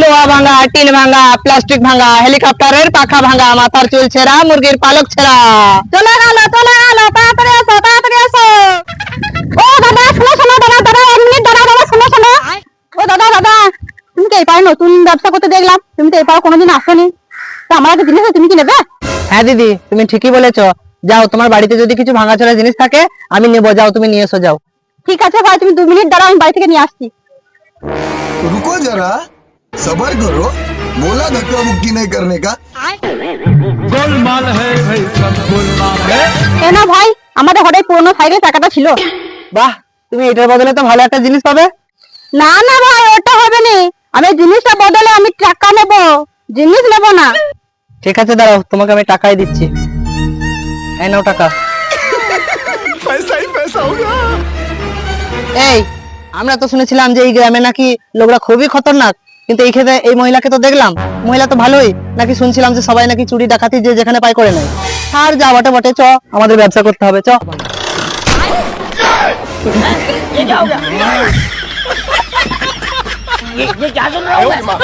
লোহা ভাঙা, টিন ভাঙা, প্লাস্টিক ভাঙা, হেলিকপ্টারের পাখা ভাঙা, মাথার চুল ছেঁড়া, মুরগির পালক ছেঁড়া। চলে গেল তাড়াতাড়ি আসো। ও দাদা শোনো দাদা 1 মিনিট দাদা শোনো। ও দাদা তুমি তো এই পাড়ায় নতুন ব্যবসা করতে দেখলাম, তুমি তো এই পাড়ায় কোনোদিন আসোনি, তো আমার একটা জিনিস তুমি কি নেবে? হ্যাঁ দিদি, তুমি ঠিকই বলেছো। যাও, তোমার বাড়িতে যদি কিছু ভাঙাচোরা জিনিস থাকে আমি নেবো, যাও তুমি নিয়ে এসো যাও। ঠিক আছে ভাই, তুমি 2 মিনিট দাঁড়াও, আমি বাড়ি থেকে নিয়ে আসছি। रुको जरा, सबर करो। बोला धक्का मुक्की नहीं करने का। गोलमाल है भाई, सब गोलमाल है। এ না ভাই, আমাদের হঠাৎ পুরনো সাইকেলের টাকাটা ছিল। বাহ, তুমি এটার বদলে তো ভালো একটা জিনিস পাবে। না ভাই, ওটা হবে না, আমি জিনিসটা বদলে আমি টাকা নেব, জিনিস নেব না। ঠিক আছে দাঁড়াও, তোমাকে আমি টাকাই দিচ্ছি। এই নাও টাকা। पैसा ही पैसा होगा। এই, আমরা তো শুনেছিলাম যে এই গ্রামে নাকি লোকরা খুবই খতরনাক, কিন্তু এই ক্ষেত্রে এই মহিলাকে তো দেখলাম, মহিলা তো ভালোই, নাকি শুনছিলাম যে সবাই নাকি চুরি ডাকাতি যে যেখানে পায় করে নেয়। আর যা বটে চ, আমাদের ব্যবসা করতে হবে, চ। ये क्या हो गया? ये क्या सुन रहा हूँ मैं?